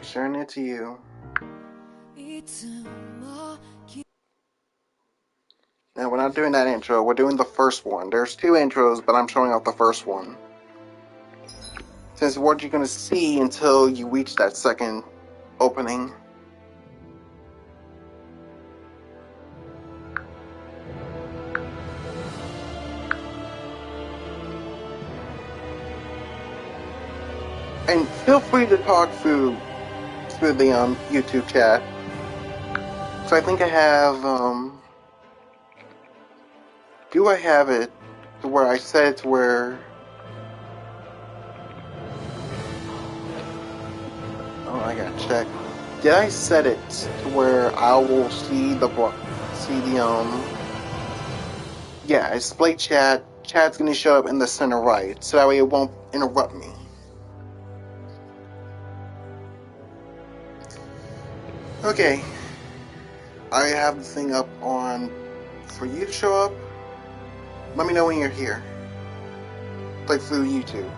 Sharing it to you. Now, we're not doing that intro. We're doing the first one. There's two intros, but I'm showing off the first one. Since what you're going to see until you reach that second opening. And feel free to talk through the YouTube chat. So I think I have, do I have it to where I said it to where, oh, I gotta check. Did I set it to where I will see yeah, it's display chat. Chat's gonna show up in the center right, so that way it won't interrupt me. Okay. I have the thing up on for you to show up. Let me know when you're here. Like through YouTube.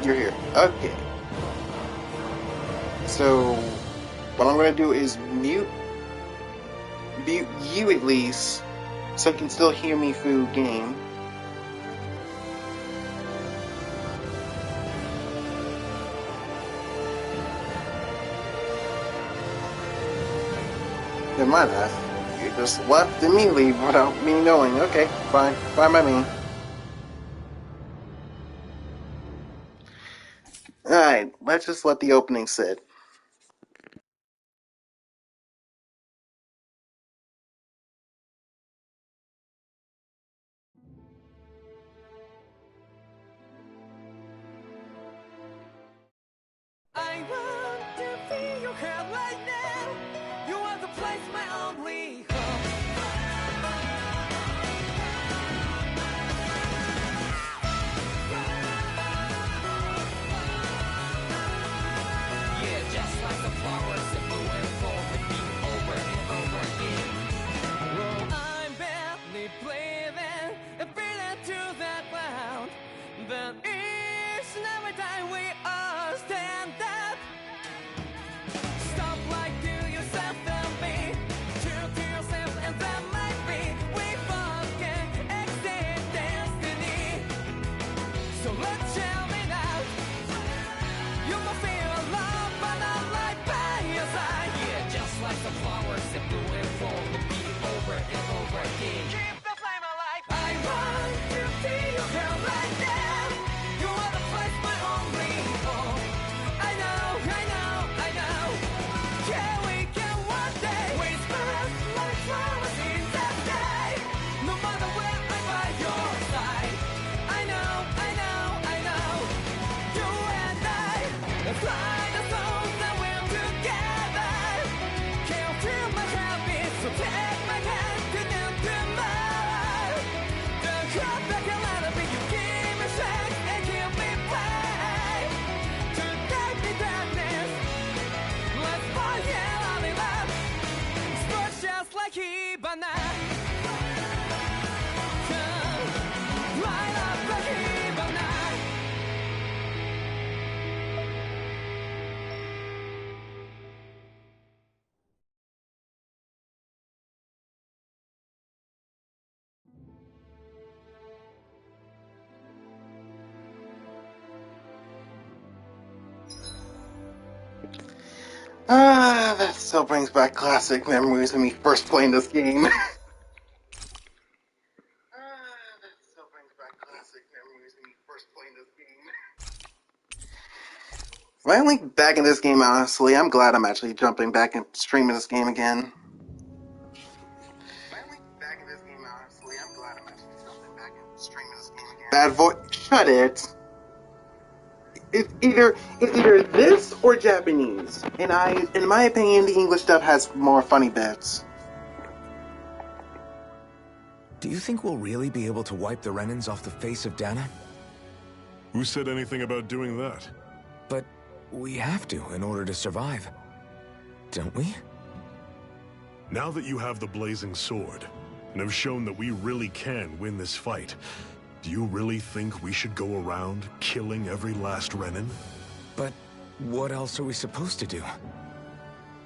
You're here. Okay. So what I'm gonna do is mute you at least, so you can still hear me through game. Never mind that. You just left immediately without me knowing. Okay, fine. Fine by me. Alright, let's just let the opening sit. I want to feel your head right now. You are the place, my only home. Yeah, just like the flowers that blew and fall with me over and over again. Well, I'm barely breathing and feeling to that ground. But each and every time we all stand up. Stop like to yourself and be true to yourself, and that might be we both can exceed destiny. So let's tell me now. You must feel love, but I'm right by your side. Yeah, just like the flowers that bloom and fall to be over and over again. Keep the flame alive. I want to feel your hair right now. You are the place, my only home. I know, I know, I know. Yeah, we can one day whisper like flowers in the sky. No matter where I'm by your side. I know, I know, I know. You and I, let's fly the souls that we're together. Can't feel my habits, so take my hand to do tomorrow. The crowd back a little bit, you give me strength and give me play. To take the darkness, let's fall yeah, in love. Spark just like Hibana. Light up like Hibana. Ah, that still brings back classic memories of me first playing this game. Finally back in this game, honestly. I'm glad I'm actually jumping back and streaming this game again. Bad voice. Shut it. It's either this or Japanese. And in my opinion, the English dub has more funny bits. Do you think we'll really be able to wipe the Renans off the face of Dana? Who said anything about doing that? But we have to in order to survive. Don't we? Now that you have the blazing sword, and have shown that we really can win this fight. Do you really think we should go around killing every last Renin? But what else are we supposed to do?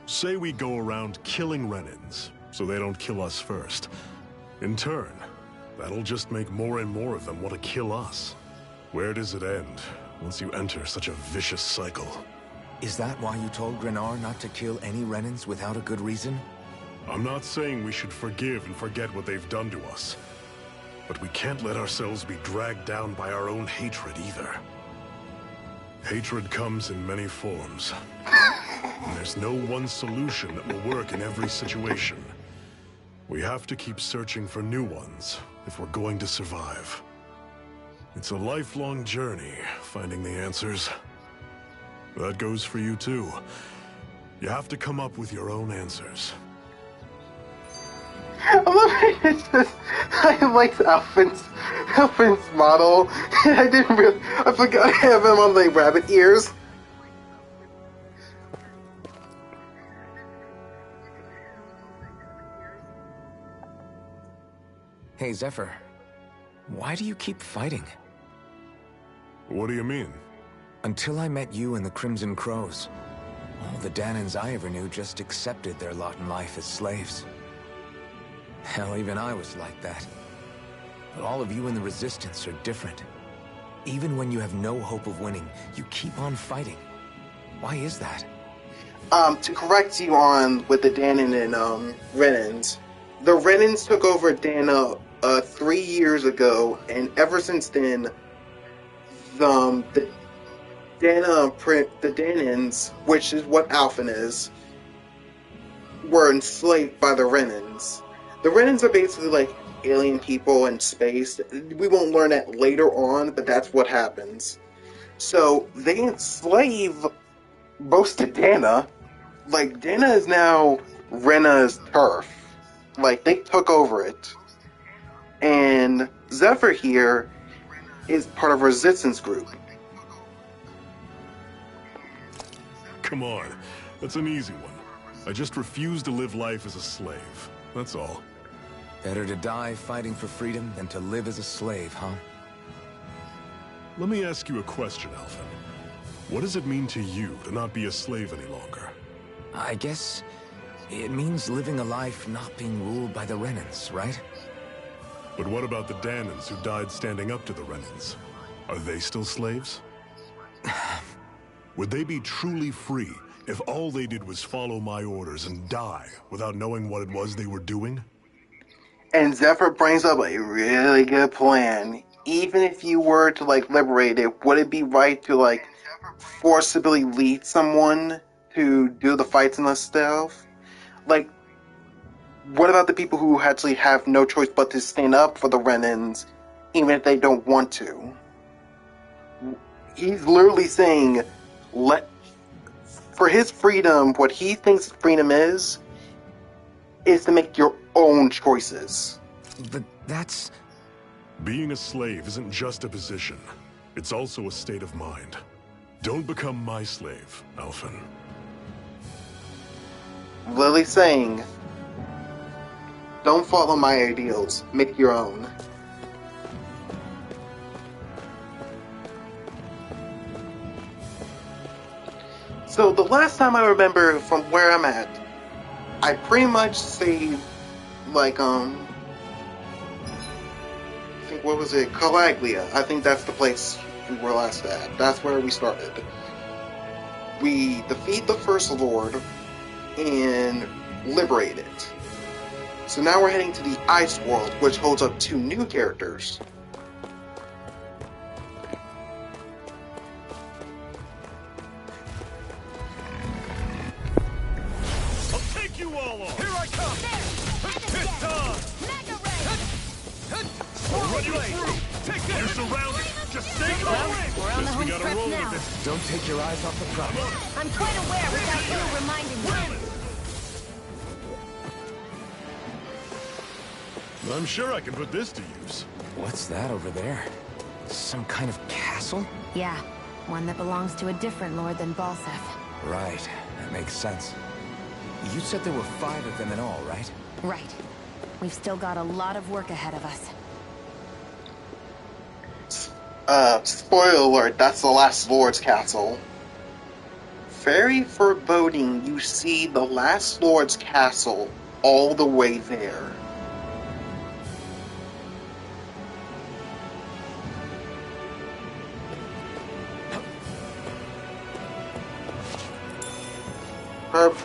Say we go around killing Renins, so they don't kill us first. In turn, that'll just make more and more of them want to kill us. Where does it end once you enter such a vicious cycle? Is that why you told Grenar not to kill any Renins without a good reason? I'm not saying we should forgive and forget what they've done to us. But we can't let ourselves be dragged down by our own hatred either. Hatred comes in many forms. And there's no one solution that will work in every situation. We have to keep searching for new ones if we're going to survive. It's a lifelong journey, finding the answers. That goes for you too. You have to come up with your own answers. I love how it's just, I like Alphin's model. I forgot to have him on the rabbit ears. Hey, Zephyr. Why do you keep fighting? What do you mean? Until I met you and the Crimson Crows, all the Danans I ever knew just accepted their lot in life as slaves. Hell, even I was like that. But all of you in the Resistance are different. Even when you have no hope of winning, you keep on fighting. Why is that? To correct you on with the Danan and Renins, the Renins took over Dana 3 years ago, and ever since then, the Danans, which is what Alphen is, were enslaved by the Renins. The Renins are basically like alien people in space. We won't learn that later on, but that's what happens. So they enslave most of Dana. Like, Dana is now Rena's turf. Like, they took over it. And Zephyr here is part of a resistance group. Come on, that's an easy one. I just refuse to live life as a slave. That's all. Better to die fighting for freedom than to live as a slave, huh? Let me ask you a question, Alphen. What does it mean to you to not be a slave any longer? I guess it means living a life not being ruled by the Renins, right? But what about the Danans who died standing up to the Renins? Are they still slaves? Would they be truly free if all they did was follow my orders and die without knowing what it was they were doing? And Zephyr brings up a really good plan. Even if you were to, like, liberate it, would it be right to, like, forcibly lead someone to do the fights and the stuff? Like, what about the people who actually have no choice but to stand up for the Renins, even if they don't want to? He's literally saying, for his freedom, what he thinks freedom is to make your own choices. But that's... Being a slave isn't just a position. It's also a state of mind. Don't become my slave, Alphen. Literally saying, don't follow my ideals, make your own. So the last time I remember from where I'm at, I pretty much saved, like, I think, what was it? Calaglia. I think that's the place we were last at. That's where we started. We defeat the First Lord and liberate it. So now we're heading to the Ice World, which holds up 2 new characters. I'll take you all on! Here I come! It's time! I'll run you through! Take this! You're surrounded! Just stay calm! We're on the Guess we home gotta stretch roll now. with it! Don't take your eyes off the problem. I'm quite aware without you reminding me. I'm sure I can put this to use. What's that over there? Some kind of castle? Yeah, one that belongs to a different lord than Balseth. Right, that makes sense. You said there were 5 of them in all, right? Right. We've still got a lot of work ahead of us. Spoiler alert, that's the last Lord's castle. Very foreboding, you see the last Lord's castle all the way there. Herb.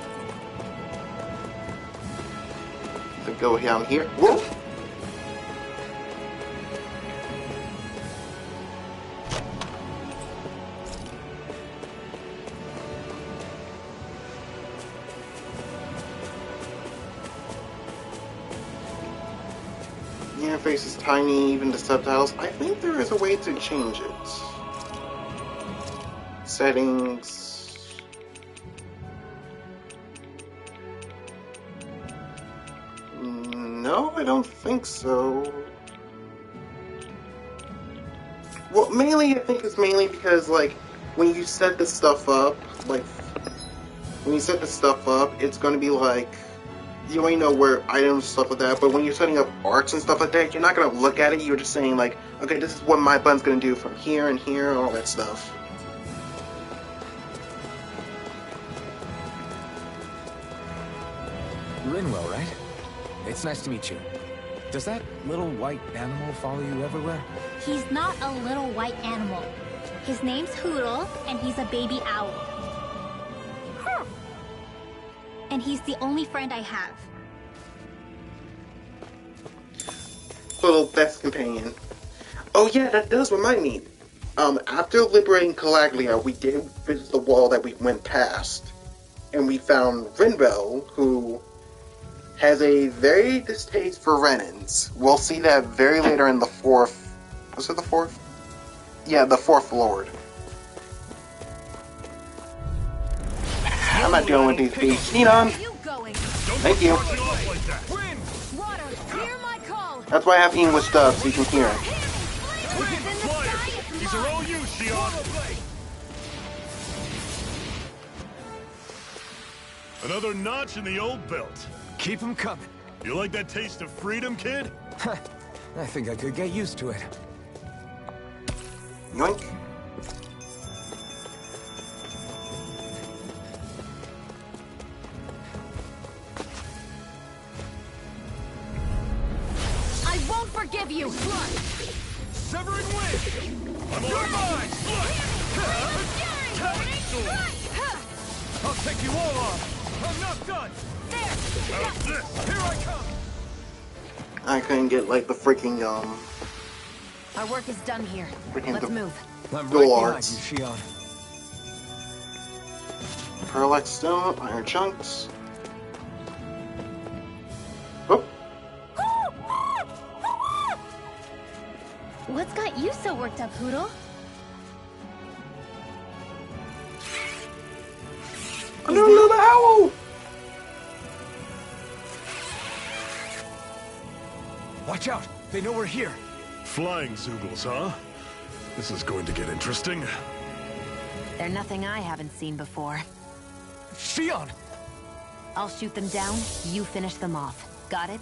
So go down here. Whoa! The interface is tiny, even the subtitles. I think there is a way to change it. Settings. No, I don't think so. Well, mainly I think it's mainly because, like, when you set this stuff up, it's gonna be like, you already know where items and stuff like that, but when you're setting up arts and stuff like that, you're not gonna look at it, you're just saying, like, okay, this is what my button's gonna do from here and here, all that stuff. Rinwell, right? It's nice to meet you. Does that little white animal follow you everywhere? He's not a little white animal. His name's Hoodle, and he's a baby owl. And he's the only friend I have. Little best companion. Oh yeah, that does remind me. After liberating Calaglia, we did visit the wall that we went past. And we found Rinwell, who has a very distaste for Renans. We'll see that very later in the fourth... Was it the fourth? Yeah, the fourth Lord. I'm not dealing with these beasts. Xenon! Thank you. That's why I have English dub, so you can hear it. These are all you, Shion. Another notch in the old belt. Keep 'em coming. You like that taste of freedom, kid? I think I could get used to it. Yoink. I won't forgive you! Severing wind! I'm on mine! I'll take you all on! I'm not done! How's this? Here I come! I couldn't get, like, the freaking, Our work is done here. Freaking Let's the- move. I'm Dual right behind arts. you, Shion. Pearlite stone, iron chunks. Oh, What's got you so worked up, Hoodle? another owl! Watch out! They know we're here. Flying Zoogles, huh? This is going to get interesting. They're nothing I haven't seen before. Shion! I'll shoot them down, you finish them off. Got it?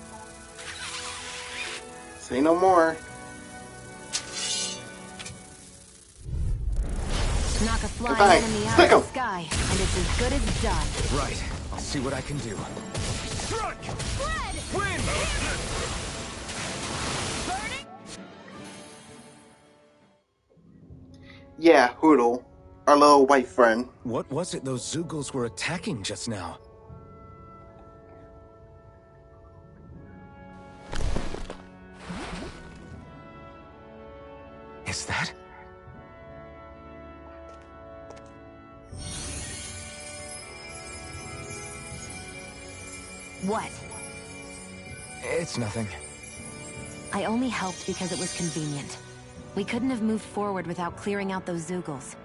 Say no more. Knock a flying Goodbye. enemy out Stick 'em. of the sky, and it's as good as done. Right. I'll see what I can do. Strike! Wind! Burning! Yeah, Hoodle. Our little white friend. What was it those Zoogles were attacking just now? Is that? What? It's nothing. I only helped because it was convenient. We couldn't have moved forward without clearing out those Zoogles.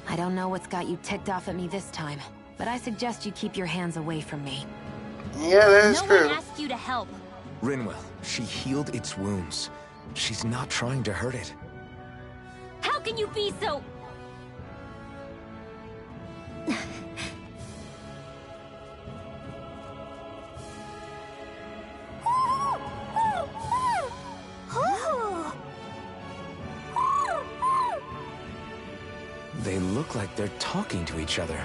I don't know what's got you ticked off at me this time, but I suggest you keep your hands away from me. Yeah, that is No true. one asked you to help. Rinwell, she healed its wounds. She's not trying to hurt it. How can you be so... look like they're talking to each other.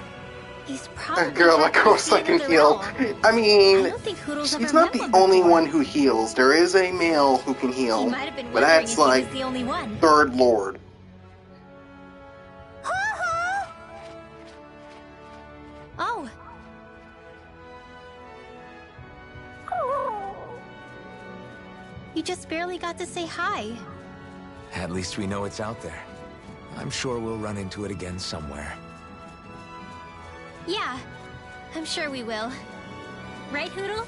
He's probably Girl, of happy to course see I can another heal. owl. I I mean, don't think Hoodle's she's ever not met the one only before. one who heals. There is a male who can He heal, might have been but wondering that's if he like was the only one. third lord. Oh. You just barely got to say hi. At least we know it's out there. I'm sure we'll run into it again somewhere. Yeah, I'm sure we will. Right, Hoodle?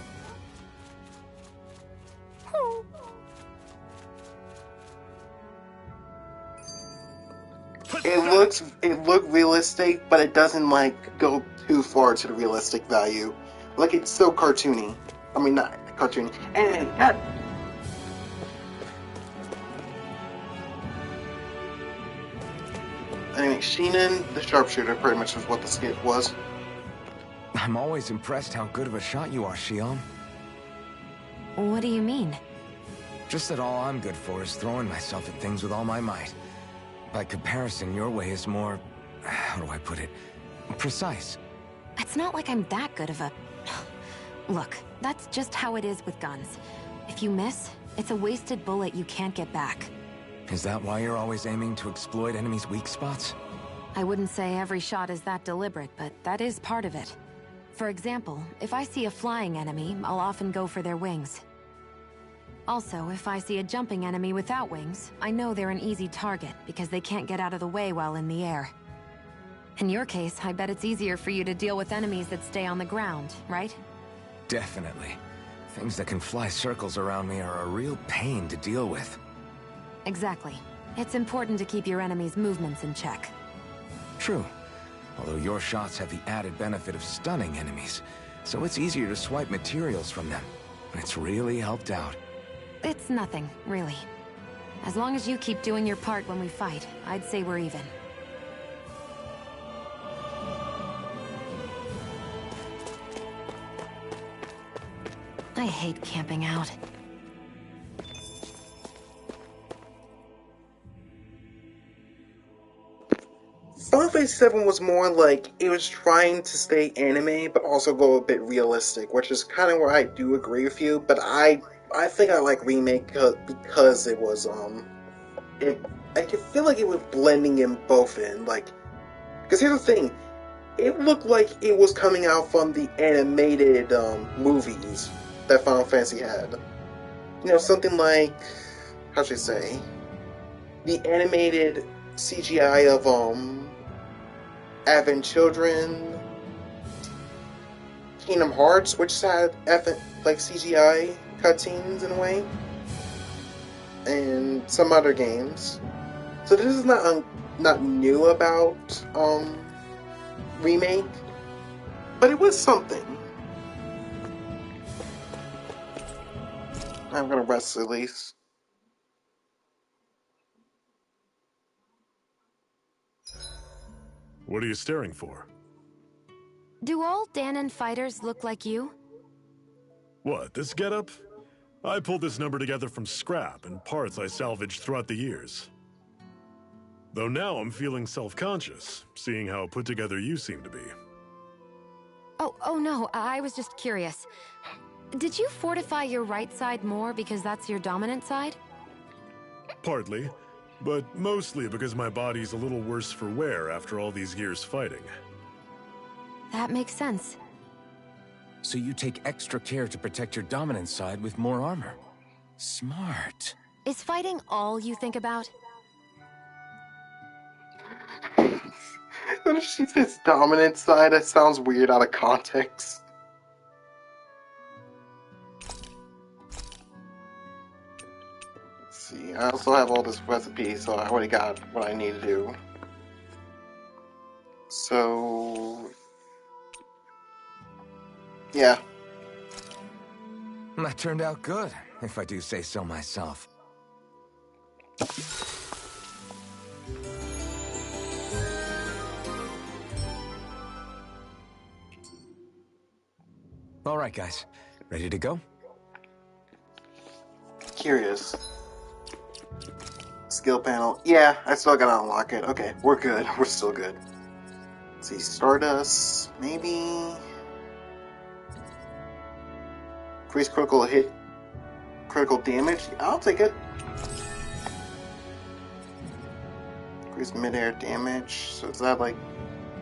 It looked realistic, but it doesn't like go too far to the realistic value. Like it's so cartoony. I mean, not cartoony. Anime. God. Anyway, Sheenan, the sharpshooter, pretty much was what the skit was. I'm always impressed how good of a shot you are, Shion. What do you mean? Just that all I'm good for is throwing myself at things with all my might. By comparison, your way is more... how do I put it? Precise. It's not like I'm that good of a... Look, that's just how it is with guns. If you miss, it's a wasted bullet you can't get back. Is that why you're always aiming to exploit enemies' weak spots? I wouldn't say every shot is that deliberate, but that is part of it. For example, if I see a flying enemy, I'll often go for their wings. Also, if I see a jumping enemy without wings, I know they're an easy target because they can't get out of the way while in the air. In your case, I bet it's easier for you to deal with enemies that stay on the ground, right? Definitely. Things that can fly circles around me are a real pain to deal with. Exactly. It's important to keep your enemy's movements in check. True. Although your shots have the added benefit of stunning enemies, so it's easier to swipe materials from them. It's really helped out. It's nothing, really. As long as you keep doing your part when we fight, I'd say we're even. I hate camping out. Final Fantasy 7 was more like it was trying to stay anime, but also go a bit realistic, which is kind of where I do agree with you. But I think I like remake because it was I could feel like it was blending in both in like because here's the thing, it looked like it was coming out from the animated movies that Final Fantasy had. You know, something like how should I say the animated CGI of Advent Children, Kingdom Hearts, which had like CGI cutscenes in a way, and some other games. So this is not new about remake, but it was something. I'm gonna rest at least. What are you staring for? Do all Danon fighters look like you? What, this getup? I pulled this number together from scrap and parts I salvaged throughout the years. Though now I'm feeling self-conscious, seeing how put together you seem to be. Oh no, I was just curious. Did you fortify your right side more because that's your dominant side? Partly, but mostly because my body's a little worse for wear after all these years fighting. That makes sense. So you take extra care to protect your dominant side with more armor. Smart. Is fighting all you think about? When she says dominant side, that sounds weird out of context. Let's see, I also have all this recipe, so I already got what I need to do. So... yeah. That turned out good, if I do say so myself. All right, guys. Ready to go? Curious. Skill panel. Yeah, I still gotta unlock it. Okay, we're good. We're still good. Let's see, Stardust, maybe. Increase critical damage. I'll take it. Increase mid-air damage. So is that like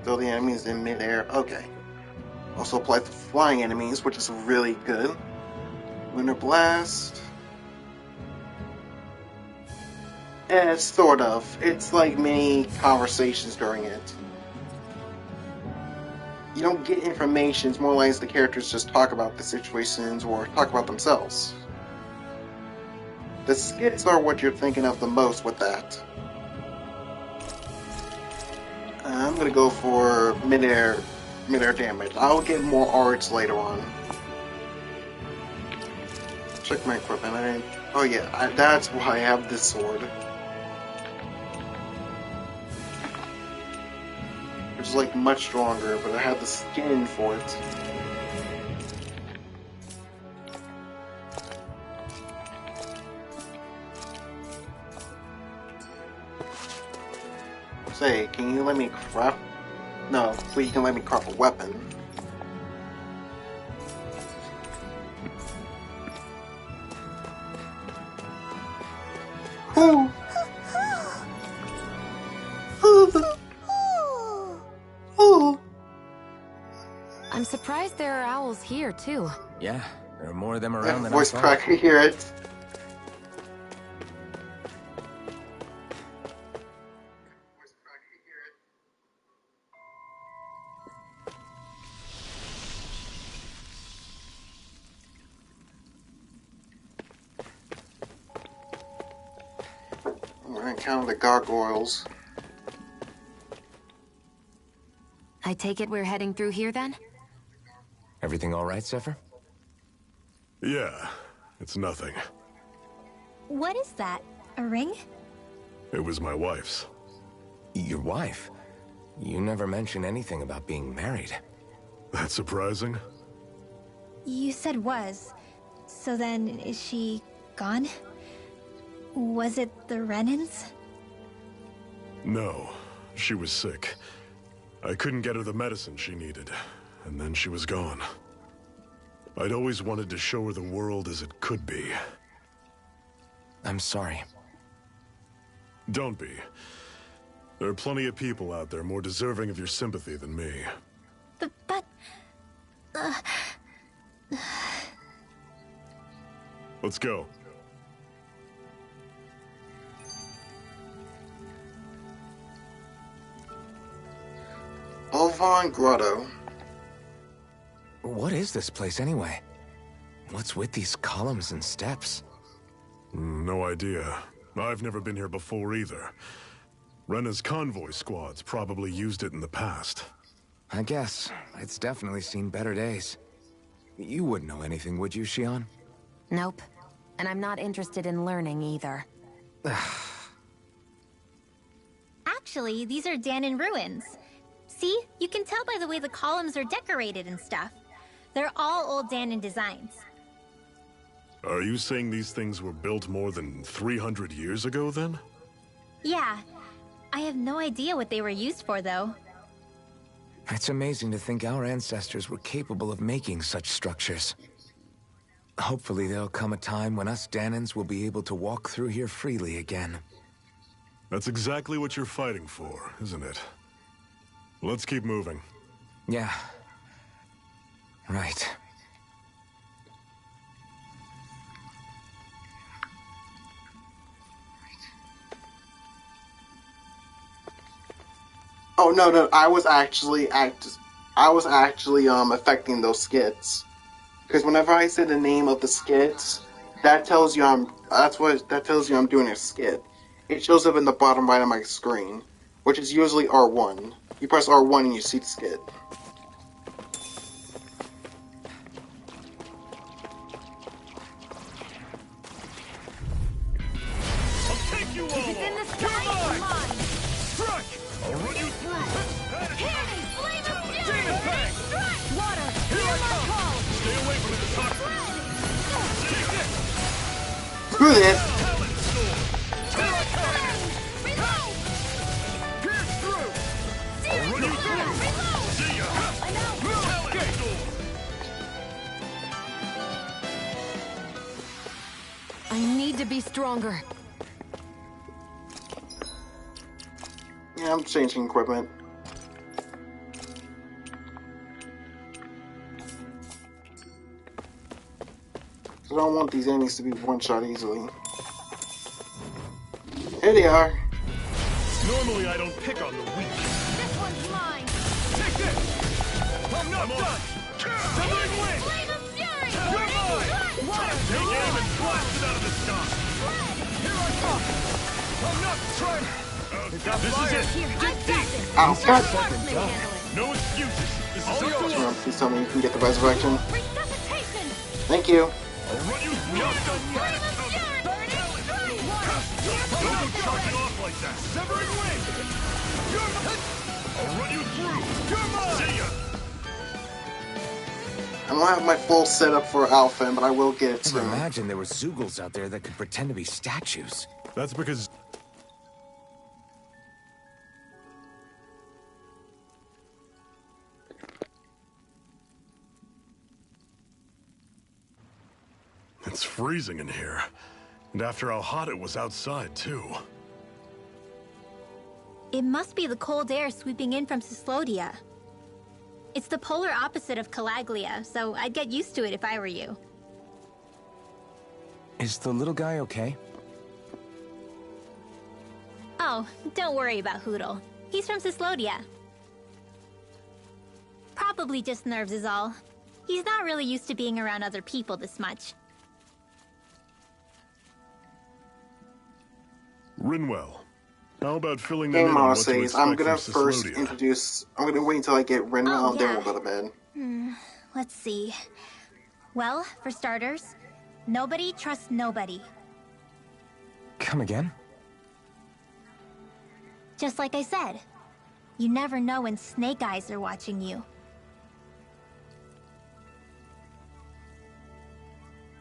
throw the enemies in mid-air? Okay. Also apply to flying enemies, which is really good. Lunar Blast. Eh, sort of. It's like many conversations during it. You don't get information, it's more like the characters just talk about the situations or talk about themselves. The skits are what you're thinking of the most with that. I'm gonna go for mid-air damage. I'll get more arts later on. Check my equipment. I didn't. Oh yeah, that's why I have this sword. Which is like much stronger, but I have the skin for it. Say, can you let me craft? No, but you can let me craft a weapon. Whew. Oh. I'm surprised there are owls here, too. Yeah, there are more of them around than I Voice thought. crack, you hear it. We're gonna count the gargoyles. I take it we're heading through here, then? Everything all right, Zephyr? Yeah, it's nothing. What is that? A ring? It was my wife's. Your wife? You never mentioned anything about being married. That's surprising? You said was. So then, is she gone? Was it the Renans? No, she was sick. I couldn't get her the medicine she needed, and then she was gone. I'd always wanted to show her the world as it could be. I'm sorry. Don't be. There are plenty of people out there more deserving of your sympathy than me. But... Let's go. Olvon Grotto. What is this place, anyway? What's with these columns and steps? No idea. I've never been here before either. Rena's convoy squads probably used it in the past. I guess. It's definitely seen better days. You wouldn't know anything, would you, Shion? Nope. And I'm not interested in learning either. Actually, these are Danon ruins. See? You can tell by the way the columns are decorated and stuff. They're all old Danon designs. Are you saying these things were built more than 300 years ago, then? Yeah. I have no idea what they were used for, though. It's amazing to think our ancestors were capable of making such structures. Hopefully there'll come a time when us Danons will be able to walk through here freely again. That's exactly what you're fighting for, isn't it? Let's keep moving. Yeah. Right. Oh no, I was actually affecting those skits. Because whenever I say the name of the skits, that tells you I'm doing a skit. It shows up in the bottom right of my screen, which is usually R1. You press R1 and you see the skit. I'll take you all! It's in the sky! Come on! Strike! I'll run you through! Hear me! Flame of fury! Demon Fang! Strike! Water! Here Hear I my come! call! Stay away from the toxin! Take this! Screw this! Talent Sword! Here I come! Reload! Pierce through! I'll run you through! stronger. Yeah, I'm changing equipment. I don't want these enemies to be one-shot easily. Here they are. Normally I don't pick on the weak. This one's mine. Take this! I'm not done! Severing wing! Flame of fury! You're mine! Water! Take aim and blast it out of the sky! Here I come! I'm not trying! This is it! Here, Dig deep! Ow, God. Marksman handle it. No excuses! This is all yours! Come on, please tell me you can get the resurrection. Resuscitation! Thank you. I'll run you not done yet! Don't go charging off like that! Severing wing! I'll run you through! You're mine! See ya! I don't have my full setup for Alpha, but I will get it I never soon. imagined there were Zeugles out there that could pretend to be statues. That's because... It's freezing in here. And after how hot it was outside, too. It must be the cold air sweeping in from Cyslodia. It's the polar opposite of Calaglia, so I'd get used to it if I were you. Is the little guy okay? Oh, don't worry about Hoodle. He's from Cyslodia. Probably just nerves is all. He's not really used to being around other people this much. Rinwell, how about filling Game them in on model what to says I'm expect gonna from first Cyslodia? introduce. I'm gonna wait until I get Rinwell, Oh, and then yeah. we'll go to bed. Let's see. Well, for starters, nobody trusts nobody. Come again? Just like I said, you never know when snake eyes are watching you.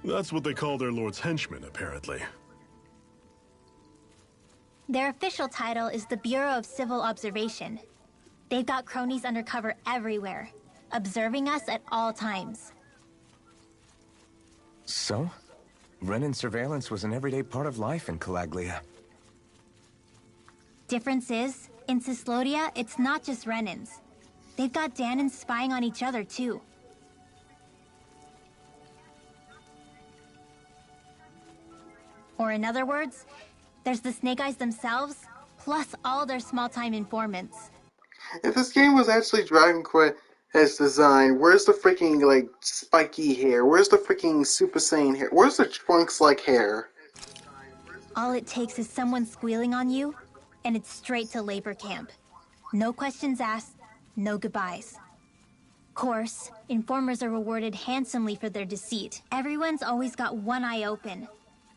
That's what they call their lord's henchmen, apparently. Their official title is the Bureau of Civil Observation. They've got cronies undercover everywhere, observing us at all times. So? Renan surveillance was an everyday part of life in Calaglia. Difference is, in Cyslodia, it's not just Renans. They've got Danans spying on each other, too. Or in other words, there's the Snake Eyes themselves, plus all their small-time informants. If this game was actually Dragon Quest design, where's the freaking like spiky hair? Where's the freaking Super Saiyan hair? Where's the Trunks-like hair? All it takes is someone squealing on you, and it's straight to labor camp. No questions asked, no goodbyes. Course, informers are rewarded handsomely for their deceit. Everyone's always got one eye open,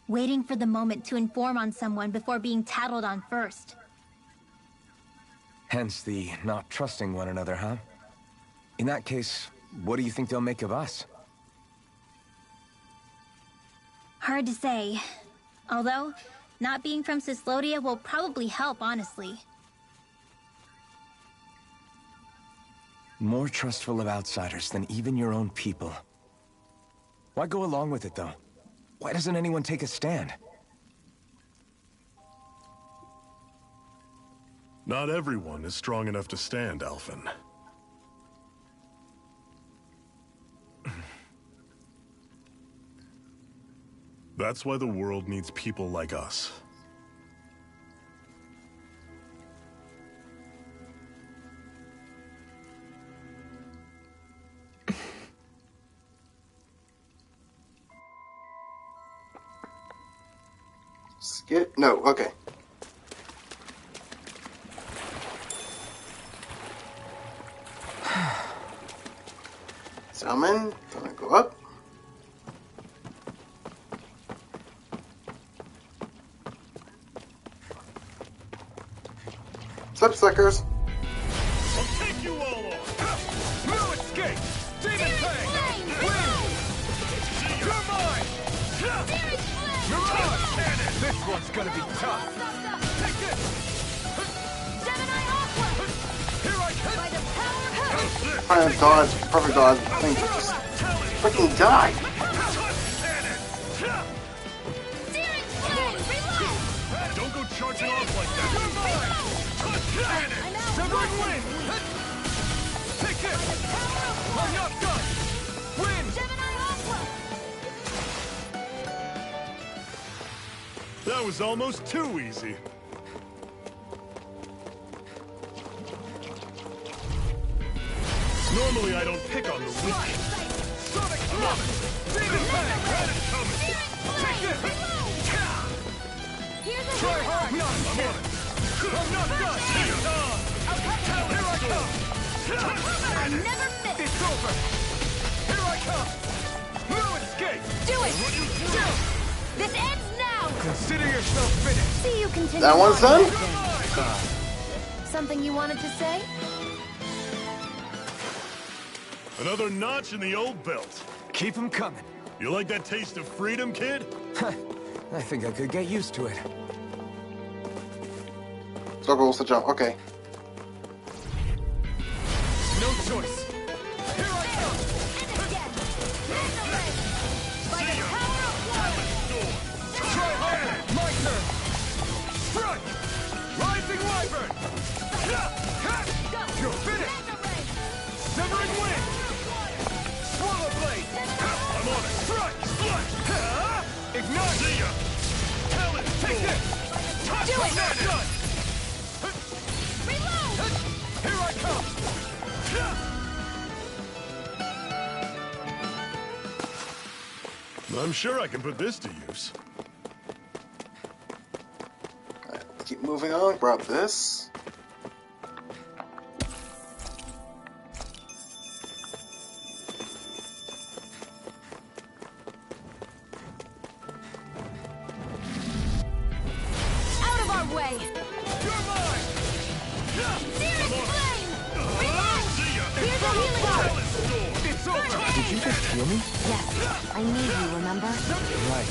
waiting for the moment to inform on someone before being tattled on first. Hence the not trusting one another, huh? In that case, what do you think they'll make of us? Hard to say. Although, not being from Cyslodia will probably help, honestly. More trustful of outsiders than even your own people. Why go along with it, though? Why doesn't anyone take a stand? Not everyone is strong enough to stand, Alphen. That's why the world needs people like us. Skip? No, okay. Summon, gonna go up. What's up, suckers? I'll take you all on! No escape! Demon Fang! You're mine! You're on! This one's gonna be tough! Take this! Here I come! Trying to dodge, perfect dodge. Thing just freaking die. charging off like that. Severing wind! Take this! I'm not done! Wind! That was almost too easy. Normally I don't pick on the weak. Sonic Flux! Demon Tank! Take this! Try hard not to hit! I'm not done! Here I come! I never miss. It's over! Here I come! No escape! Do it. This ends now. Consider yourself finished! See you continue. That one's on, done? Captain. Something you wanted to say? Another notch in the old belt. Keep 'em coming. You like that taste of freedom, kid? I think I could get used to it. So goes the jump. Okay. No choice! Here I come! Try harder! My turn! Strike! Rising Wyvern! You're finished! Severing wind! Swallow blade! I'm on it. Strike! Ignite! See ya. Talent Take storm. this! Do it. Not done! Here I come! I'm sure I can put this to use. Let's keep moving on. Grab this. Out of our way. You're mine! Searing flame. Reload. See ya. Here's a healing bar. Talent storm. It's over! Did you just heal me? Yes, I need you, remember? Right.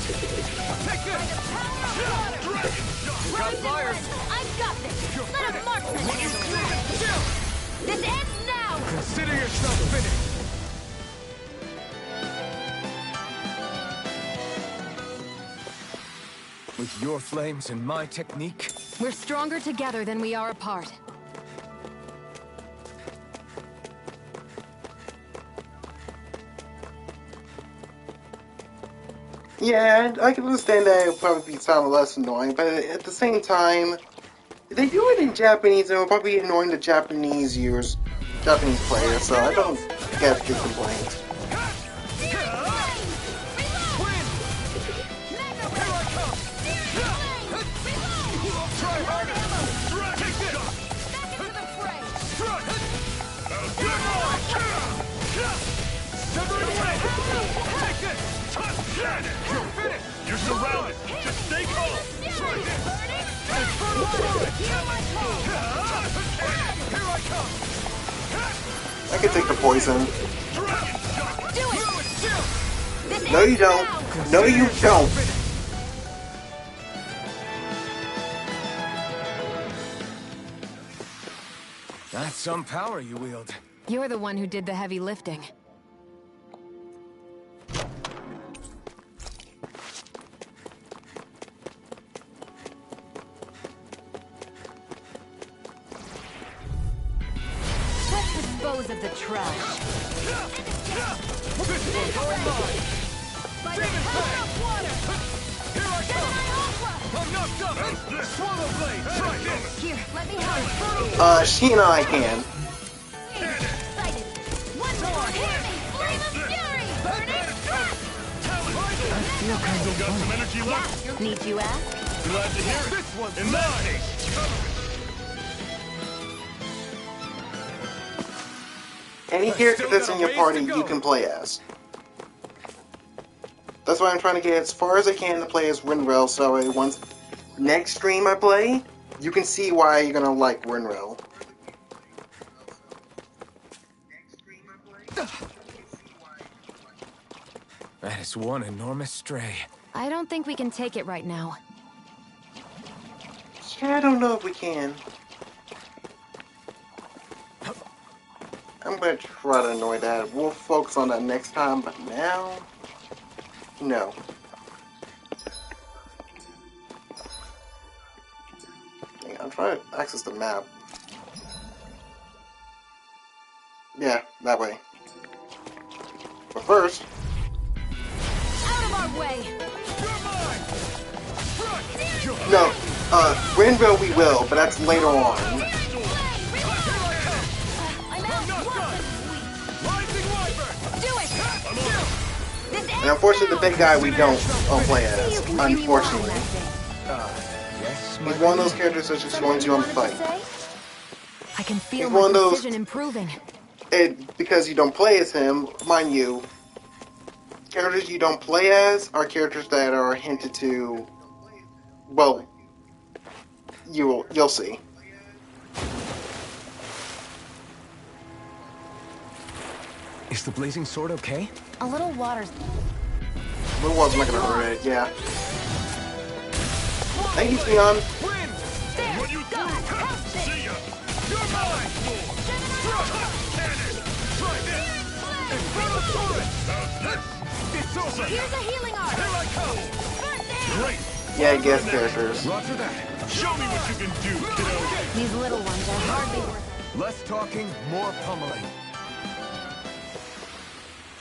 Take this! Got fire! I've got this. Let a marksman handle it. This ends now. Consider yourself finished! With your flames and my technique, We're stronger together than we are apart. Yeah, I can understand that it would probably sound less annoying, but at the same time, if they do it in Japanese, it will probably be annoying to Japanese players, so I don't get the complaint. Win! Here I come! Try harder! Take this! Strike! Severing wind! Take this! You're finished! You're surrounded. Just stay calm. Try this! Infernal Torrent! Here I come! I can take the poison. Fluid shield! No, you don't. No, you don't. that's some power you wield. You're the one who did the heavy lifting. Let's dispose of the trash. This one's all mine! Demon Tank! Here I come! I'm not done! Swallow blade! Try this! Here, let me help. She and I can. Excited. One more. Hear me. Flame of fury. Burning stress. Still got some energy left. Need you ask? Glad to hear it. This one's In that mine! case, cover Any character that's in your party, you can play as. That's why I'm trying to get as far as I can to play as Rinrel, so once next stream I play, you can see why you're gonna like Rinrel. That is one enormous stray. I don't think we can take it right now. Yeah, I don't know if we can. I'm gonna try to annoy that. We'll focus on that next time, but now, no. I'm trying to access the map. Yeah, that way. But first... Out of our way! No, Grenville we will, but that's later on. I'm out! Do it! And unfortunately, the big guy we don't play as, unfortunately. Yes, He's one of those characters that just joins you on the fight. I can feel He's my one of those- precision improving. Because you don't play as him, mind you, characters you don't play as are characters that are hinted to. Well, you'll see. Is the blazing sword okay? A little water's... Blue Wall's not gonna hurt it, yeah. Thank you, Theon. What you do? See ya! You're mine! Cannon! Try this! Infernal sword! It's over! Here's a healing art! Here I come! Great! Yeah, guest characters. Roger that. Show me what you can do, kiddo. These little ones are hardly worth Less talking, more pummeling. it.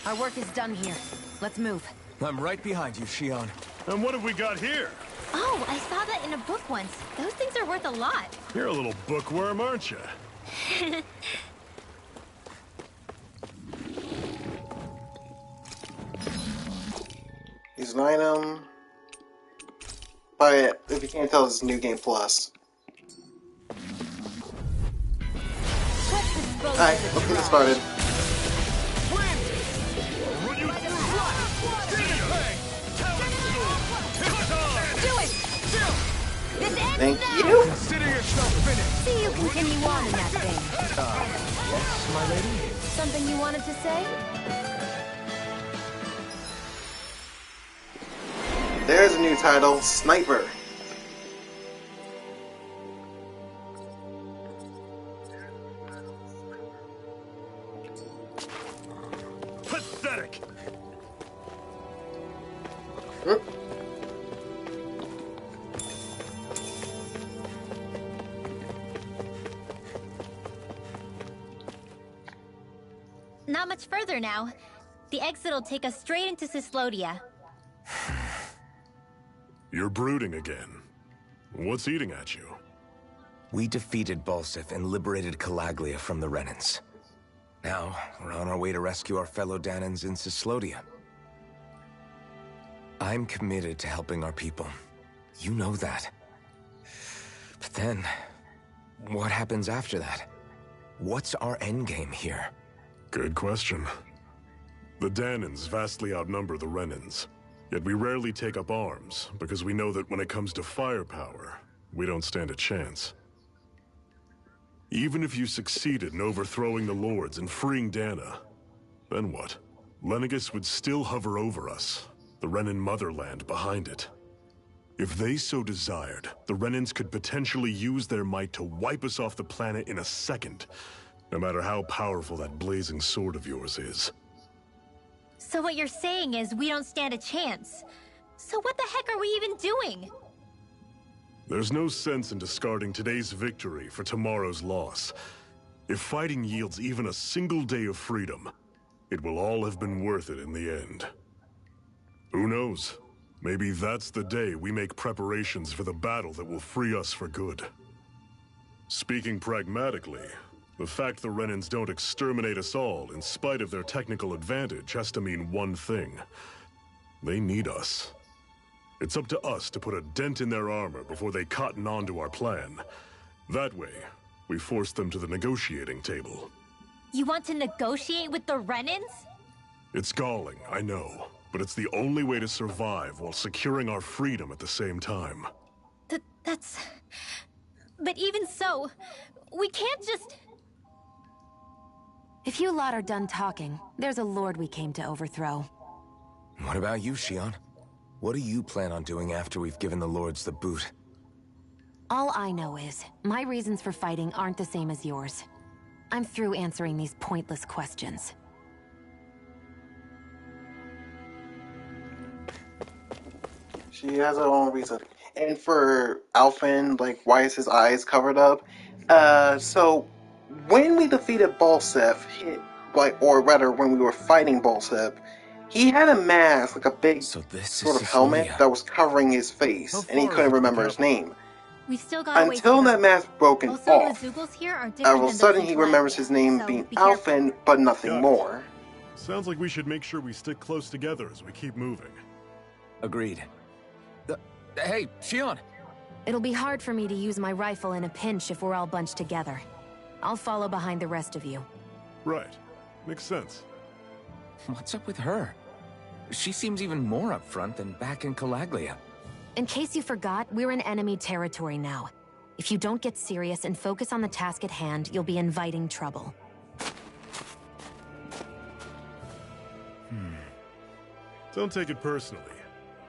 Our work is done here. Let's move. I'm right behind you, Shion. And what have we got here? Oh, I saw that in a book once. Those things are worth a lot. You're a little bookworm, aren't you? Use an item. Buy it. If you can't tell, it's New Game Plus. Alright, let's get started. Thank you. Consider yourself finished. See you continue on in that thing. Yes, my lady? Something you wanted to say? There's a new title, Sniper. Pathetic. Not much further now. The exit'll take us straight into Cyslodia. You're brooding again. What's eating at you? We defeated Balsif and liberated Calaglia from the Renans. Now, we're on our way to rescue our fellow Danans in Cyslodia. I'm committed to helping our people. You know that. But then, what happens after that? What's our endgame here? Good question. The Danans vastly outnumber the Renans. Yet we rarely take up arms, because we know that when it comes to firepower, we don't stand a chance. Even if you succeeded in overthrowing the Lords and freeing Dana, then what? Lenegis would still hover over us, the Renan motherland behind it. If they so desired, the Renans could potentially use their might to wipe us off the planet in a second, no matter how powerful that blazing sword of yours is. So what you're saying is we don't stand a chance. So what the heck are we even doing? There's no sense in discarding today's victory for tomorrow's loss. If fighting yields even a single day of freedom, it will all have been worth it in the end. Who knows? Maybe that's the day we make preparations for the battle that will free us for good. Speaking pragmatically, the fact the Renans don't exterminate us all in spite of their technical advantage has to mean one thing. They need us. It's up to us to put a dent in their armor before they cotton on to our plan. That way, we force them to the negotiating table. You want to negotiate with the Renans? It's galling, I know, but it's the only way to survive while securing our freedom at the same time. That's... But even so, we can't just... If you lot are done talking, there's a lord we came to overthrow. What about you, Shion? What do you plan on doing after we've given the Lords the boot? All I know is, my reasons for fighting aren't the same as yours. I'm through answering these pointless questions. She has her own reason. And for Alphen, like, why is his eyes covered up? So when we defeated Balsef, or rather, when we were fighting Balsef, he had a mask, like a big So this is sort of helmet Cecilia. that was covering his face, How and he far is couldn't it to the remember his capital? name. We've still got a ways to Until go. that mask broken Also, the off, Zoogles here are all different of a than sudden those he in remembers Calabria, his name so being be careful. Alphen, but nothing Got it. more. Sounds like we should make sure we stick close together as we keep moving. Agreed. Hey, Shion! It'll be hard for me to use my rifle in a pinch if we're all bunched together. I'll follow behind the rest of you. Right. Makes sense. What's up with her? She seems even more upfront than back in Calaglia. In case you forgot, we're in enemy territory now. If you don't get serious and focus on the task at hand, you'll be inviting trouble. Don't take it personally.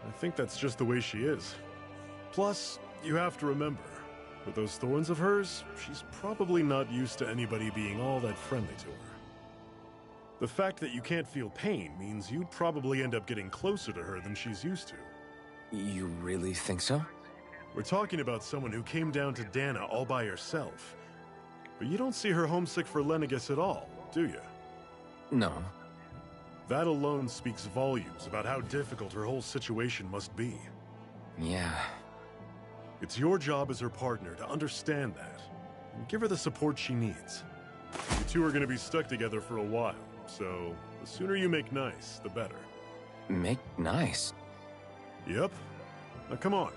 I think that's just the way she is. Plus, you have to remember, with those thorns of hers, she's probably not used to anybody being all that friendly to her. The fact that you can't feel pain means you'd probably end up getting closer to her than she's used to. You really think so? We're talking about someone who came down to Dana all by herself. But you don't see her homesick for Lenegis at all, do you? No. That alone speaks volumes about how difficult her whole situation must be. Yeah. It's your job as her partner to understand that, and give her the support she needs. You two are going to be stuck together for a while, so the sooner you make nice, the better. Make nice? Yep. Now come on.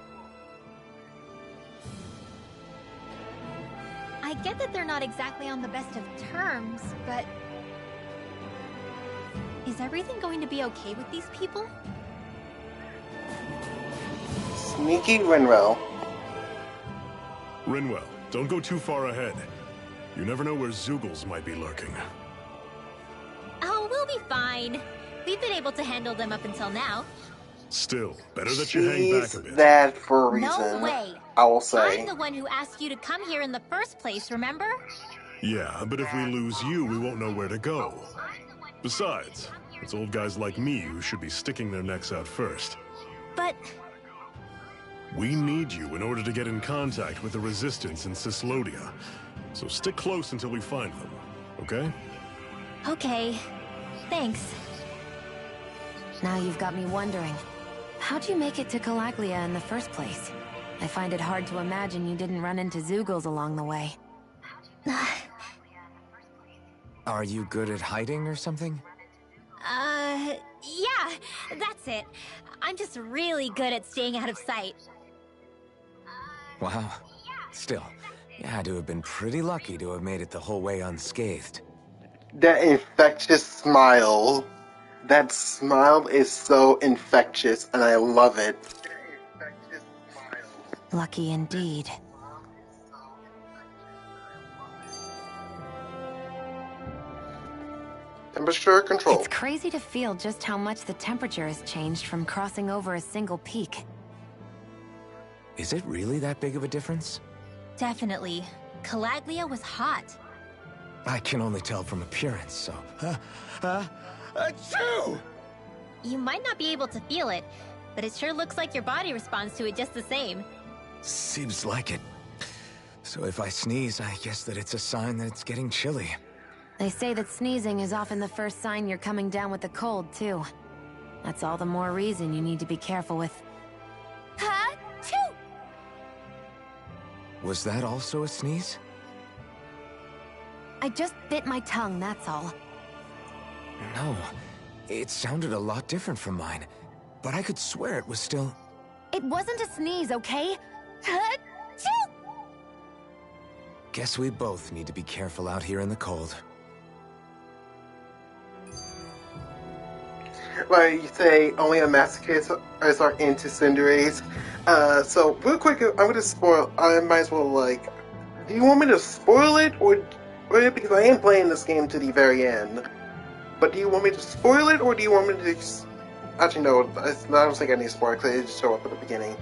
I get that they're not exactly on the best of terms, but... is everything going to be okay with these people? Sneaky Rinrel. Rinwell, don't go too far ahead. You never know where Zoogles might be lurking. Oh, we'll be fine. We've been able to handle them up until now. Still, better that you hang back a She's bit. that for a reason, No way. I will say. I'm the one who asked you to come here in the first place, remember? Yeah, but if we lose you, we won't know where to go. Besides, it's old guys like me who should be sticking their necks out first. But... We need you in order to get in contact with the Resistance in Cislodia. So stick close until we find them, okay? okay. Thanks. Now you've got me wondering. How'd you make it to Calaglia in the first place? I find it hard to imagine you didn't run into Zoogles along the way. Are you good at hiding or something? Yeah, that's it. I'm just really good at staying out of sight. Wow. Still, you had to have been pretty lucky to have made it the whole way unscathed. That infectious smile. That smile is so infectious, and I love it. Lucky indeed. Temperature control. It's crazy to feel just how much the temperature has changed from crossing over a single peak. Is it really that big of a difference? Definitely. Calaglia was hot. I can only tell from appearance, so... Achoo! You might not be able to feel it, but it sure looks like your body responds to it just the same. Seems like it. So if I sneeze, I guess that it's a sign that it's getting chilly. They say that sneezing is often the first sign you're coming down with the cold, too. That's all the more reason you need to be careful with... Ha-choo! Was that also a sneeze? I just bit my tongue, that's all. No. It sounded a lot different from mine. But I could swear it was still... It wasn't a sneeze, okay? Ha-choo! Guess we both need to be careful out here in the cold. Like you say, only a masochist are into Cinderace. So real quick, I'm gonna spoil. I might as well like. Do you want me to spoil it, or because I am playing this game to the very end? But do you want me to spoil it, or do you want me to? Actually, no. I don't think I need to spoil it because it just show up at the beginning.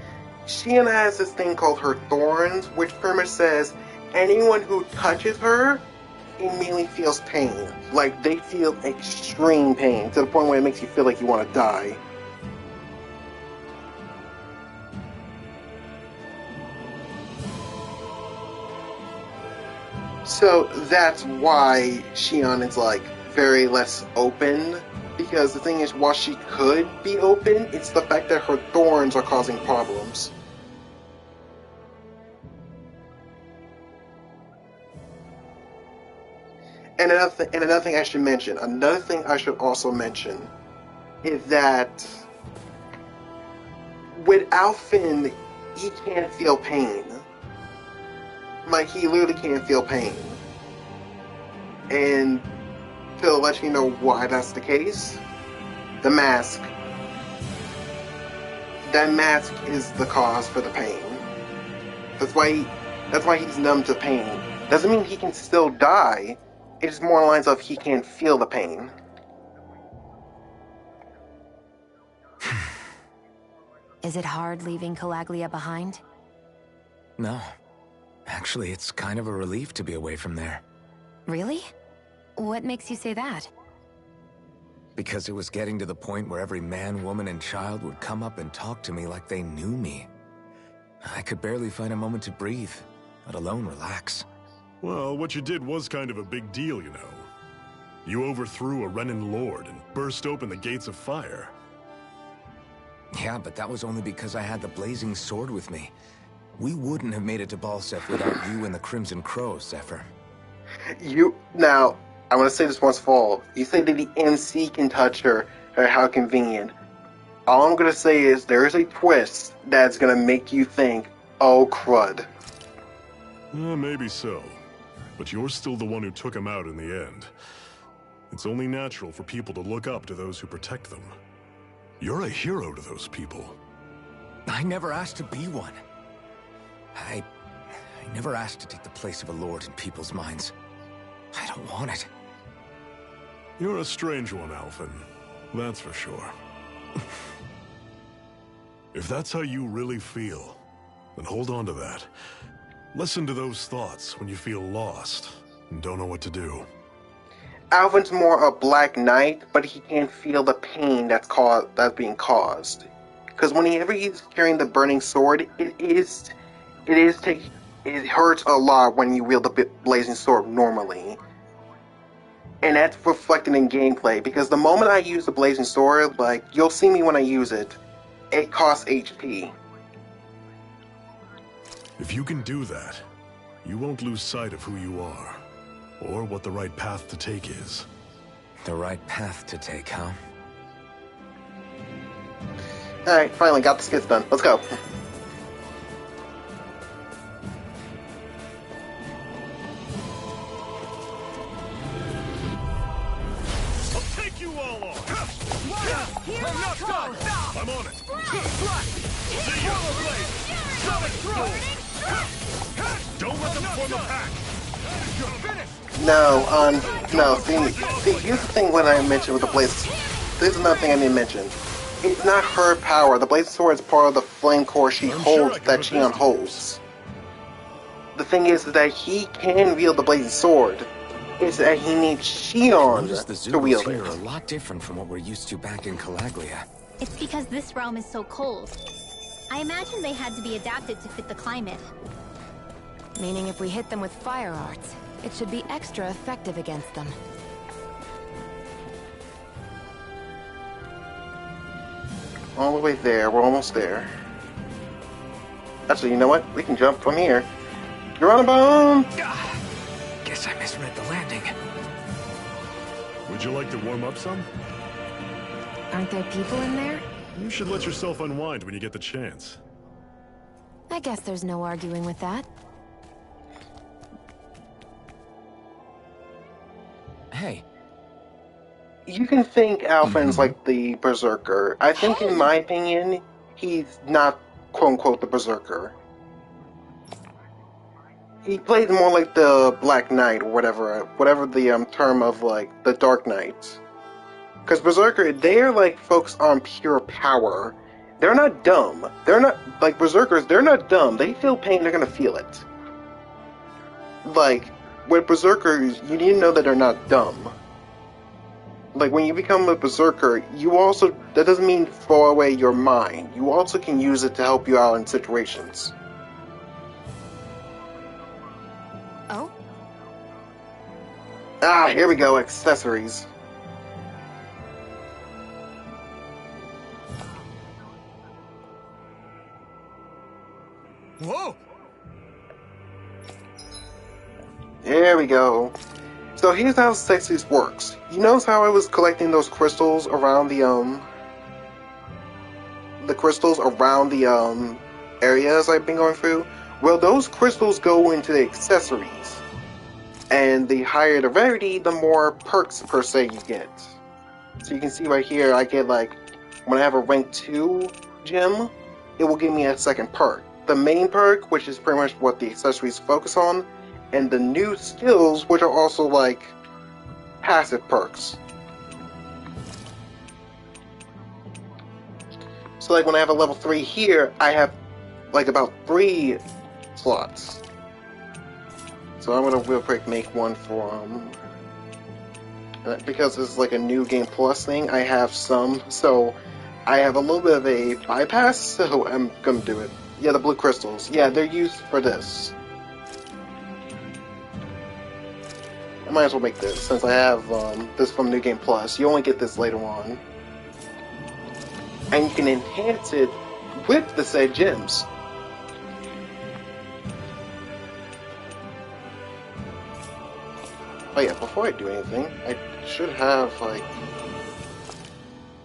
Shion has this thing called her thorns, which pretty much says anyone who touches her immediately feels pain. Like, they feel extreme pain, to the point where it makes you feel like you want to die. So that's why Shion is like very less open. Because the thing is, while she could be open, it's the fact that her thorns are causing problems. And another thing I should mention, another thing I should also mention, is that without Finn, he can't feel pain. Like, he literally can't feel pain. And to let you know why that's the case, the mask. That mask is the cause for the pain. That's why he's numb to pain. Doesn't mean he can still die. It's more lines of he can't feel the pain. Is it hard leaving Calaglia behind? No. Actually, it's kind of a relief to be away from there. Really? What makes you say that? Because it was getting to the point where every man, woman, and child would come up and talk to me like they knew me. I could barely find a moment to breathe, let alone relax. Well, what you did was kind of a big deal, you know. You overthrew a Renan lord and burst open the gates of fire. Yeah, but that was only because I had the blazing sword with me. We wouldn't have made it to Balsef without you and the Crimson Crows, Zephyr. Now, I want to say this once for all. You say that the MC can touch her, or how convenient. All I'm going to say is there is a twist that's going to make you think, oh crud. Maybe so. But you're still the one who took him out in the end. It's only natural for people to look up to those who protect them. You're a hero to those people. I never asked to be one. I never asked to take the place of a lord in people's minds. I don't want it. You're a strange one, Alphen. That's for sure. If that's how you really feel, then hold on to that. Listen to those thoughts when you feel lost and don't know what to do. Alvin's more a Black Knight, but he can't feel the pain that's being caused. Because whenever he's carrying the burning sword, it hurts a lot when you wield the blazing sword normally. And that's reflected in gameplay, because the moment I use the blazing sword, like, you'll see me when I use it, it costs HP. If you can do that, you won't lose sight of who you are, or what the right path to take is. The right path to take, huh? Alright, finally got the skits done. Let's go. I'll take you all on! I'm not done! I'm on it! See ya! Don't let them form a pack! You're finished! No, see, here's the thing when I mentioned with the Blaze. This is another thing I didn't mention. It's not her power. The Blazing Sword is part of the flame core she holds, that Shion holds. The thing is that he can wield the Blazing Sword. It's that he needs Shion to wield here it. are a lot different from what we're used to back in Calaglia. It's because this realm is so cold. I imagine they had to be adapted to fit the climate. Meaning if we hit them with fire arts, it should be extra effective against them. All the way there, we're almost there. Actually, you know what? We can jump from here. Geronimo! Guess I misread the landing. Would you like to warm up some? Aren't there people in there? You should let yourself unwind when you get the chance. I guess there's no arguing with that. Hey. You can think Alphen's like the Berserker. I think, in my opinion, he's not quote-unquote the Berserker. He plays more like the Black Knight, or whatever the term of, like, the Dark Knight. Because Berserker, they're, like, focused on pure power. They're not dumb. They're not, like, Berserkers, they're not dumb. They feel pain, they're gonna feel it. Like, with Berserkers, you need to know that they're not dumb. Like, when you become a Berserker, that doesn't mean throw away your mind. You also can use it to help you out in situations. Oh? Ah, here we go, accessories. Whoa! There we go. So here's how accessories works. You notice how I was collecting those crystals around the crystals around the areas I've been going through? Well, those crystals go into the accessories. And the higher the rarity, the more perks per se you get. So you can see right here, I get like, when I have a rank 2 gem, it will give me a second perk. The main perk, which is pretty much what the accessories focus on, and the new skills, which are also like passive perks. So like when I have a level 3 here, I have like about 3 slots. So I'm gonna real quick make one for because it's like a new game plus thing. I have some, so I have a little bit of a bypass. So I'm gonna do it. Yeah, the blue crystals. Yeah, they're used for this. I might as well make this since I have this from New Game Plus. You only get this later on, and you can enhance it with the said gems. Oh yeah, before I do anything, I should have, like...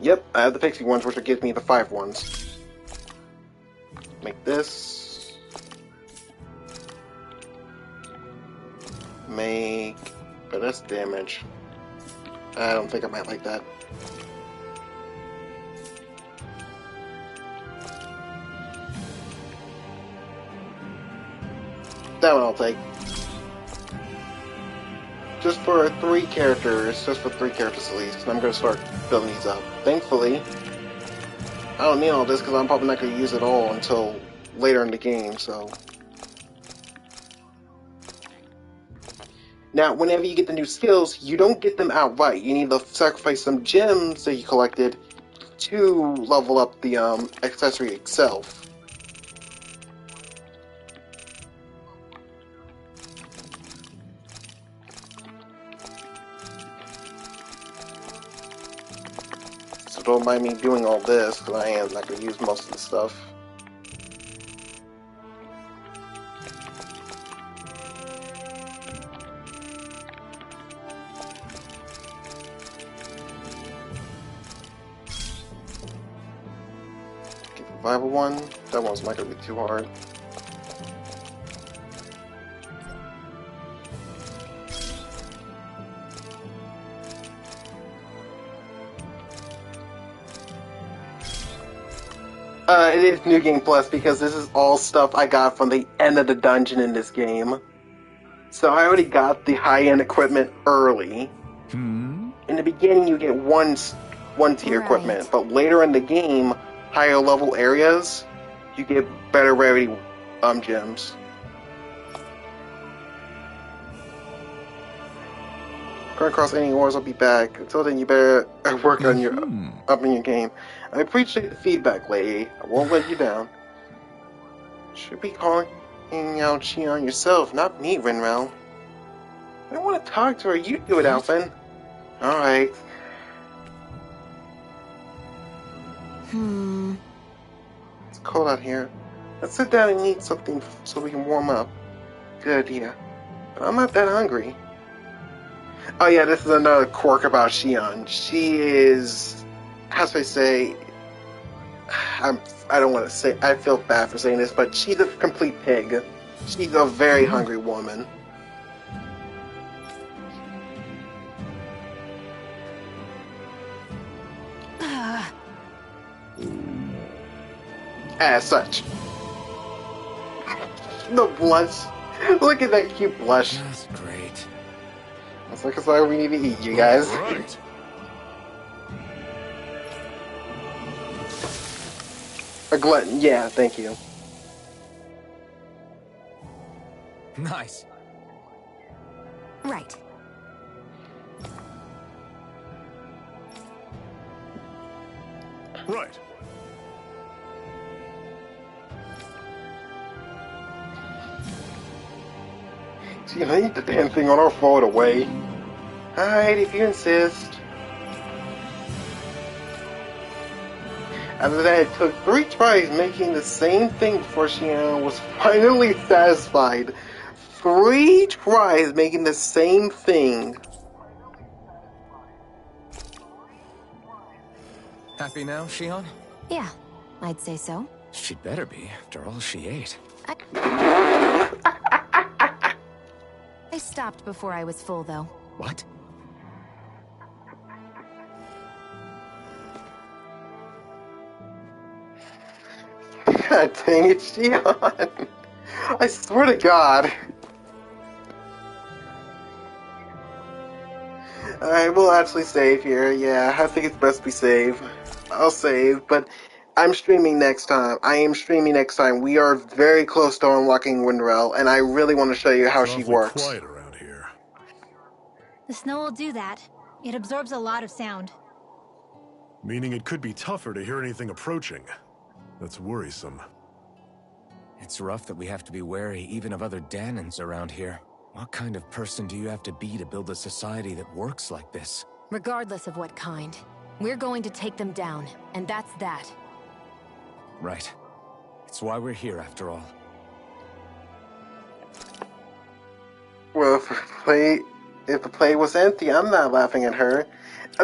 Yep, I have the pixie ones, which will give me the 5 ones. Make this. Make... But that's damage. I don't think I might like that. That one I'll take. Just for 3 characters, at least, and I'm gonna start building these up. Thankfully, I don't need all this because I'm probably not gonna use it all until later in the game, so. Now, whenever you get the new skills, you don't get them outright. You need to sacrifice some gems that you collected to level up the accessory itself. So don't mind me doing all this, because I am not going to use most of the stuff. Get the Revival one. That one's not going to be too hard. It is New Game Plus because this is all stuff I got from the end of the dungeon in this game. So I already got the high-end equipment early. In the beginning, you get one tier equipment, but later in the game, higher level areas, you get better rarity gems. Going across any wars, I'll be back. Until then, you better work on your up in your game. I appreciate the feedback, lady. I won't let you down. Should be calling out Shion yourself, not me, Rinrel. I don't want to talk to her. You do it, Alphen. Alright. It's cold out here. Let's sit down and eat something so we can warm up. Good idea. But I'm not that hungry. Oh yeah, this is another quirk about Shion. She is, how should I say, I don't want to say, I feel bad for saying this, but she's a complete pig. She's a very hungry woman. As such. The blush. Look at that cute blush. That's great. That's like why we need to eat, you guys. Right. A glutton, yeah, thank you. Nice. Right. Right. See, I eat the damn thing on our forward away. Alright, if you insist. After that, it took 3 tries making the same thing before she was finally satisfied. 3 tries making the same thing. Happy now, Shion? Yeah, I'd say so. She'd better be, after all she ate. I stopped before I was full, though. What? God dang it, Shion. I swear to God. Alright, we'll actually save here. Yeah, I think it's best we save. I'll save, but I'm streaming next time. I am streaming next time. We are very close to unlocking Windrell, and I really want to show you how It's she awfully works. quiet around here. The snow will do that. It absorbs a lot of sound. Meaning it could be tougher to hear anything approaching. That's worrisome. It's rough that we have to be wary even of other Danans around here. What kind of person do you have to be to build a society that works like this? Regardless of what kind, we're going to take them down, and that's that. Right. It's why we're here, after all. Well, if the play was empty, I'm not laughing at her.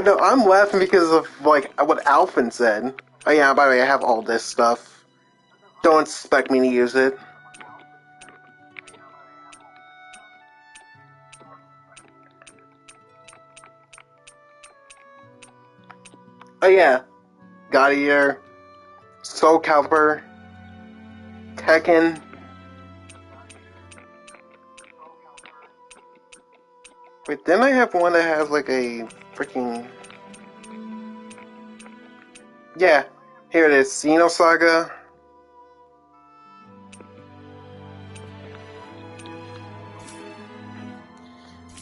No, I'm laughing because of, like, what Alphen said. Oh yeah, by the way, I have all this stuff. Don't expect me to use it. Oh yeah, God Eater, Soul Calibur, Tekken. Wait, then I have one that has like a freaking... Yeah, here it is, Xenosaga.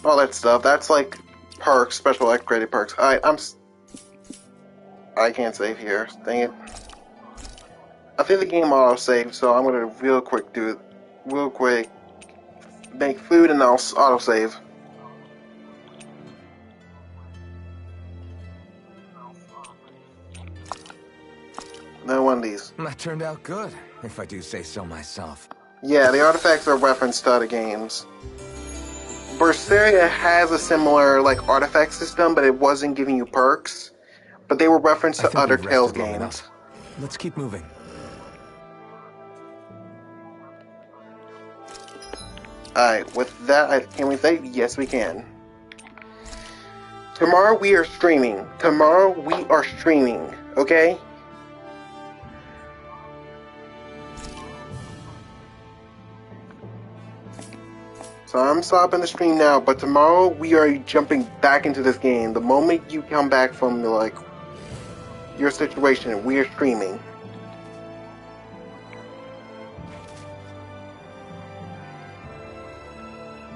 All that stuff. That's like perks, special upgraded perks. I can't save here. Dang it. I think the game auto save, so I'm gonna real quick do it. Real quick, make food and I'll auto save. No one of these. That turned out good, if I do say so myself. Yeah, the artifacts are referenced to other games. Berseria has a similar like artifact system, but it wasn't giving you perks. But they were referenced I to think other we've Tales rested long games. enough. Let's keep moving. Alright, with that, can we say? Yes, we can. Tomorrow we are streaming. Tomorrow we are streaming, okay? So I'm stopping the stream now, but tomorrow we are jumping back into this game. The moment you come back from, like, your situation, we are streaming.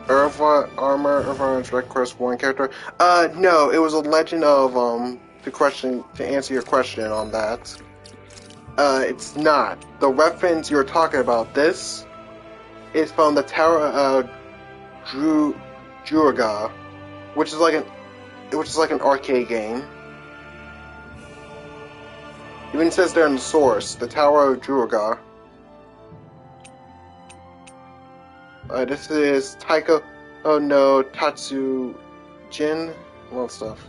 Irva armor, Irva direct quest one character. No, it was a legend of to answer your question on that. It's not. The reference you're talking about, this is from the Tower of Juraga, which is like an arcade game. Even says there in the source, the Tower of Juraga. This is Taiko. Oh no, Tatsu Jin. Well, stuff.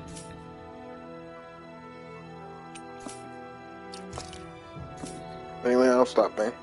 Anyway, I'll stop there.